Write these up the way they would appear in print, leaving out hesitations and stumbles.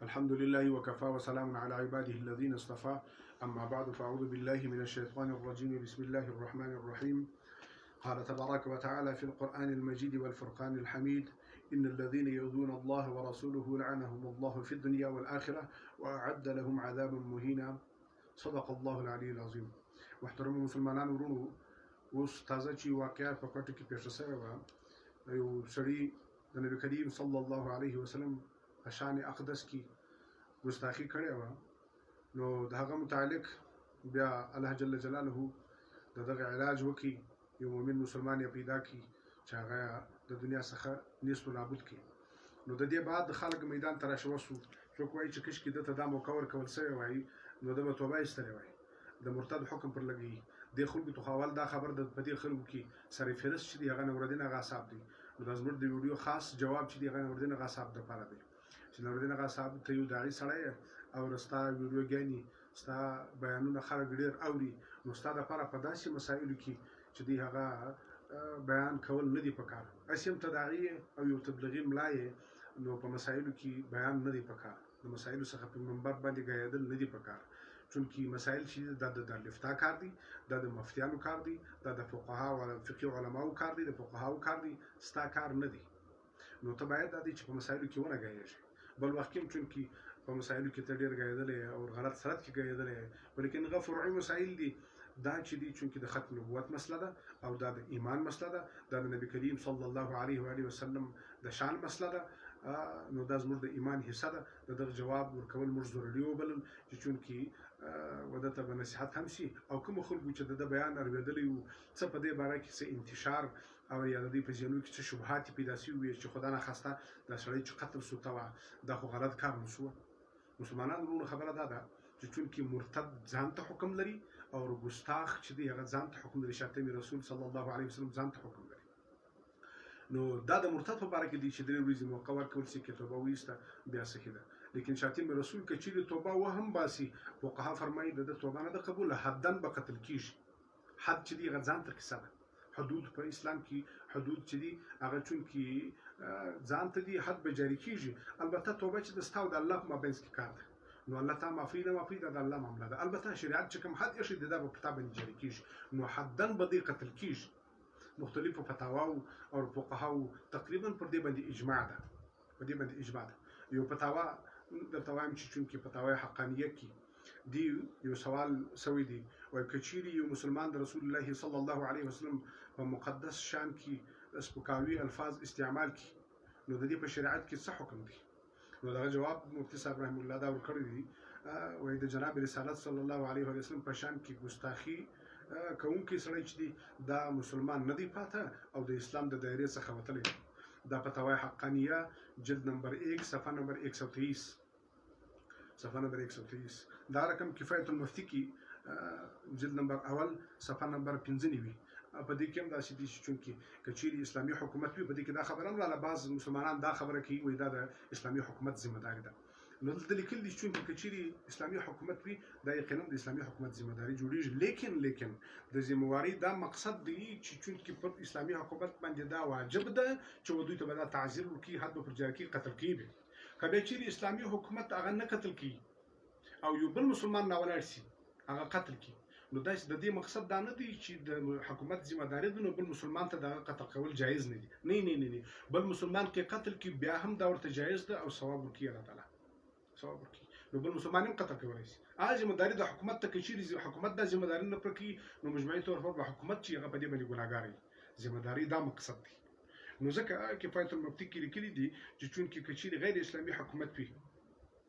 الحمد لله وكفى وسلام على عباده الذين اصطفى أما بعد فأعوذ بالله من الشيطان الرجيم بسم الله الرحمن الرحيم قال تبارك وتعالى في القرآن المجيد والفرقان الحميد إن الذين يؤذون الله ورسوله لعنهم الله في الدنيا والآخرة وأعد لهم عذابا مهينا صدق الله العلي العظيم. محترم مسلمانان ورونو اوس تازه چې واقعیت په کوټه کې پیښ شوی و یو سړي د نبی کریم صلی الله علیه وسلم په شان اقدس کې ګستاخی کړې و نو د هغه متعلق بیا الله جل جلاله دغه علاج وکي یو مؤمن مسلمان یې پیدا کی چې هغه د دنیا څخه نیست نابود کی نو د دې بعد خلک میدان تر شوسو څوک وایي چې کش کې د تدام کور کول سوی وایي نو د توبه ایستلې وایي د مرتد حکم پر لګي د خلکو تو خپل دا خبر د پدې خلکو کې سره فرس چې دی هغه نوردین غاصاب دی نو د زموږ د ویډیو خاص جواب چې دی هغه نوردین غاصاب د پاره دی چې نوردین غاصاب ته یو داعی سړی او رستا ویډیو غاني ستا بیانونه خلک ډیر اوري نو ستا د لپاره په داسې مسایلو کې چې دی هغه بیان کول نه دی پکار اسیم تداعی او یو تبلیغی ملای نو په مسایلو کې بیان نه دی پکار د مسایلو څخه په منبر باندې غیادل نه دی پکار چونکی مسائل چې د لفتا کار دي د مفتیانو کار دي د فقها او فقه علماو کار دي د فقهاو کار دي ستا کار نه دي نو ته باید د دې چې په مسایلو کې ونه غیږي بل وخت کې چونکی په مسایلو کې ته ډیر غیادلې او غلط سرت کې غیادلې ولیکن غفرعي مسائل دي دا چې دي چونکی د ختم نبوت مسله ده او د ایمان مسله ده د نبی کریم صلی الله علیه و آله وسلم د شان مسله ده نو دا زموږ د ایمان حصہ ده دغه جواب ورکول موږ ضروري وبلل چې چونکی ودته به نصیحت هم شي او کوم خلکو چې د بیان اورېدلی وو څه په دې باره کې څه انتشار او یا د دې په ذهنو کې څه شبهات پیدا شوي چې خدا نه خواسته د سړی چې قتل شو ته دا خو غلط کار نه شو مسلمانانو ورونو خبره ده چې چونکی مرتد ځان ته حکم لري او ګستاخ چې دی هغه ځان ته حکم لري شاتم رسول صلی الله علیه وسلم ځان ته حکم لري نو دا د مرتد په اړه کې دي چې د ورځې موقع ورکول شي کې توبه ویسته بیا صحیح ده لیکن شاتم رسول کې چې توبه وهم باسي فقها فرمایي د توبه نه د قبول حدن به قتل کیږي حد چې دی غزان تر کیسه حدود په اسلام کې حدود چې دی هغه چون کې ځان ته دی حد به جاری کیږي البته توبه چې د ستاو د الله مابینس کې کار ده نو الله تعالی معافی ده د الله معامله ده البته شریعت چې کوم حد یې د کتاب جاری کیږي نو حدن به دی قتل کیږي مختلفو فتاواو او فقهاو تقریبا پر دې باندې اجماع ده په دې باندې اجماع ده یو فتاوا د توایم چې چونکی فتاوی حقانیه کې دی یو سوال سوی دی او کچيري یو مسلمان د رسول الله صلی الله علیه وسلم په مقدس شان کې سپکاوي الفاظ استعمال کی نو د دې په شریعت کې څه حکم دی نو دا جواب مفتی صاحب رحم الله دا ورکړی دی وای د جناب رسالت صلی الله علیه وسلم په شان کې ګستاخی کوم کې سړی چې دی دا مسلمان نه دی پاته او د اسلام د دایره څخه وتلی دا فتاوی حقانیه جلد نمبر 1 صفحه نمبر 123 صفحه نمبر 123 دا رقم کفایت المفتی کی جلد نمبر اول صفحه نمبر 15 په دې کې هم دا چې دي چې کچيري اسلامي حکومت وي په دې کې دا خبره هم لا بعض مسلمانان دا خبره کوي وي دا د اسلامي حکومت ذمہ دار ده نو دلته لیکل دي چې کچيري اسلامي حکومت وي دا یقینا د اسلامي حکومت ذمہ داری جوړیږي لیکن د ذمہواری دا مقصد دی چې پر اسلامي حکومت باندې دا واجب ده چې دوی ته به تعزیر وکړي حد پر ځای کې قتل کیږي کله چې اسلامي حکومت هغه نه قتل کی او یو بل مسلمان نه ولاړ شي هغه قتل کی نو دا د دې مقصد دا نه دی چې د حکومت ذمہ داری د بل مسلمان ته د قتل کول جایز نه دي نه بل مسلمان کې قتل کی بیا هم دا ورته جایز ده او ثواب ورکړي الله تعالی ثواب ورکړي نو بل مسلمان هم قتل کوي شي ذمہ داری د حکومت ته کچيري حکومت د ذمہ داری نه پرکې نو مجموعي تور په حکومت چې هغه په دې باندې ګناګار ذمہ داری دا مقصد دی نو ځکه کفایت المفتی کې لیکلي دي چې چونکې کچيري غیر اسلامي حکومت وي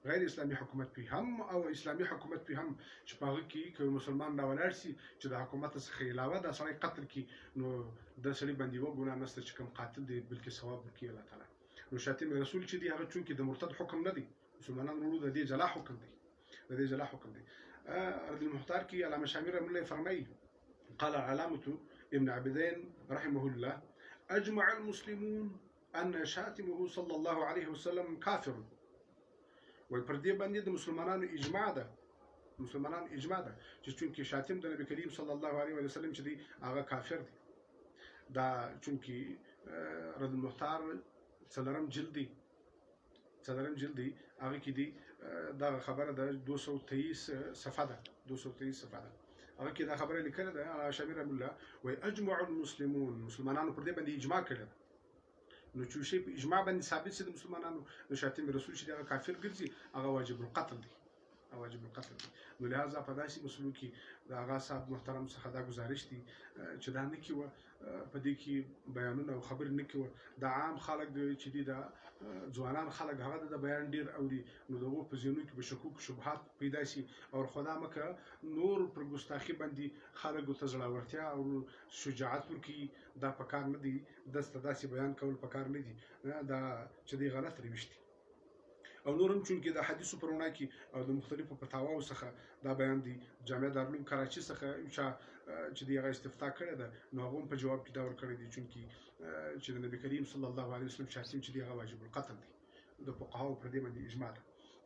غیر اسلامي حکومت په هم او اسلامي حکومت په هم چې پاغه کې کوم مسلمان دا ولاړ شي چې د حکومت څخه علاوه د سړی قتل کی نو د سړي باندې و ګناه نشته چې کوم قاتل دی بلکې ثواب ورکړي الله تعالی نو شاتم رسول چې دی هغه چونکې د مرتد حکم نه دی مسلمانان ورو د دې جلا حکم دی د دې جلا حکم دی ارض المختار کې علامه شامل رحمه الله فرمایي قال علامه ابن عبدين رحمه الله اجمع المسلمون ان شاتمه صلى الله عليه وسلم كافر وای پر دې باندې د مسلمانانو اجماع ده چې چونکی شاتم د نبی کریم صلی الله علیه وسلم چې دی هغه کافر دی دا چونکی رد المختار څلورم جلد دی څلورم جلد دی هغه کې دی دا خبره د 223 صفحه ده 223 صفحه ده هغه کې دا خبره لیکل ده شامل رحم الله وای اجمع المسلمون مسلمانانو پر دې باندې اجماع کړل نو چې شی په اجماع باندې ثابت شي د مسلمانانو نو شاتم رسول چې دا کافر ګرځي هغه واجب القتل دی واجب القتل دی نو لهدا په داسې مسلو کې د هغه صاحب محترم څخه دا گزارش دي چې دا نه کیوه په دې کې بیانونه او خبر نه کیوه د عام خلک چې دي د ځوانان خلک هغه د بیان ډیر اوري نو دغه په ذهنو کې به شکوک شبهات پیدا شي او خدا مکه نور پر ګستاخی باندې خلکو ته ځړاورتیا او شجاعت ورکی دا پکار نه دي دسته داسې بیان کول پکار نه دي دا چې دی غلط روش دي او نورم چون کې د حدیثو پرونه کې او د مختلفو فتاواو څخه دا بیان دي جامع دارالعلوم کراچي څخه چې دی هغه استفتاء کړی ده نو هغه په جواب کې دا ورکړی دي چې د نبی کریم صلی الله علیه وسلم شاسم چې دی هغه واجب القتل دی د فقهاو پر دې باندې اجماع ده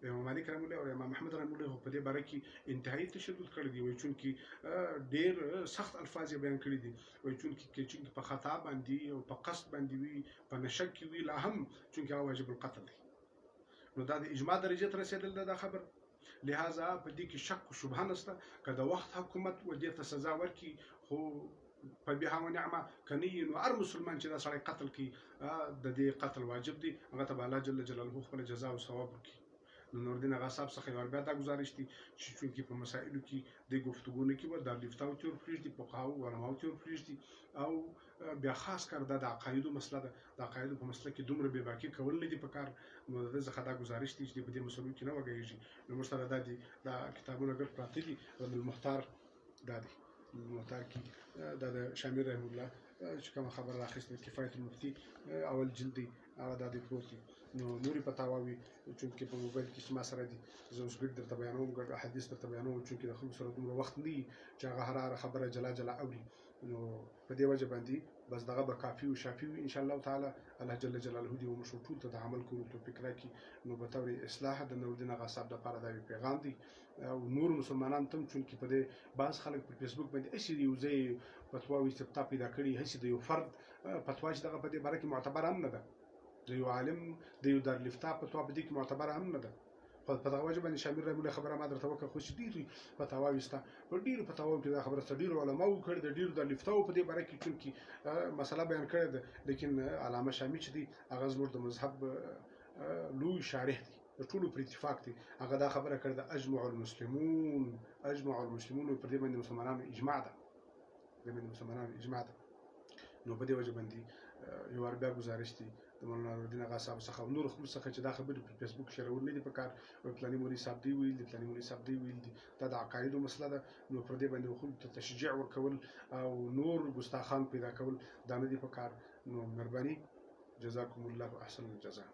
امام مالک رحمه الله او امام احمد رحمه الله په دې باره کې انتهایی تشدد کړی دی وایي چې ډېر سخت الفاظ بیان کړی دي وایي چې په خطا باندې او په قصد باندې وي په نشه کې وي لا هم چې هغه واجب القتل دی نو دا د اجماع درجه ته رسیدل دا خبر لہذا په دې کې شک او شبهه نشته که د وخت حکومت و دې ته سزا ورکړي خو په بها و نعمه کني نو هر مسلمان چې دا سړی قتل کوي د دې قتل واجب دی هغه ته الله جل جلاله خپل جزا او ثواب ورکړي نو نوردین هغه صاحب څخه ور بیا دا گزارش دي چې په مسایلو کې د گفتگو نه کې و د لیفتاو تور پریږدي په قهاو علماو تور پریږدي او بیا خاص کار د عقایدو مسله ده د عقایدو په مسله کې دومره بې باکي کول نه دي په کار نو د څخه دا گزارش دي چې په دې مسلو کې نه وګیږي نو مشترک ده دي دا کتابونه ګر پراته دي د المختار دا دي المختار کې د شامل رحم الله چې کوم خبر راخسته کفایت المفتی اول جلدي هغه د دې پروتي نو نوري پتاوي چې په موبایل کې ما سره دي زه اوس ګډ درته بیانوم ګډ حدیث درته بیانوم چې د خلکو سره دومره وخت نه چې هغه هر خبره جلا جلا اوري نو په دې وجه باندې بس دغه به کافي او شافي وي ان شاء الله تعالی الله جل جلاله دې ومشو ټول ته د عمل کولو توفیق راکړي نو به تور اصلاح د نوردین غصاب د لپاره دا پیغام دی او نور مسلمانان تم چې په دې بعض خلک په فیسبوک باندې اسی یو ځای فتواوي استفتاء پیدا کړي هڅه د یو فرد فتوا چې دغه په دې باره کې معتبر هم نه ده د یو عالم د یو دارالفتاء فتوا په دې کې معتبر هم نه ده په دغه وجه باندې شامل رحم الله خبره ما درته وکړه خو چې ډېری فتواوي ستا په ډېرو فتواو کې دا خبره سره ډېرو علماو کړې د ډېرو دارالفتاو په دې باره کې چې مسله بیان کړې ده لیکن علامه شامی چې دی هغه زموږ د مذهب لوی شارح دی د ټولو پر اتفاق دی هغه دا خبره کړې ده اجمع المسلمون پر دې باندې مسلمانانو اجماع ده نو په دې وجه باندې یو بیا گزارش دی د مولانا نوردین آغا صاحب څخه نور خپل څخه چې دا خبرې په فیسبوک شریول نه دي په کار پلاني مولوي صاحب دی ویل دي پلاني مولوي صاحب دی ویل دي دا د عقایدو مسله ده نو پر دې باندې خو ته تشجيع ورکول او نور ګستاخان پیدا کول دا نه دي په کار نو مهرباني جزاكم الله احسن الجزاء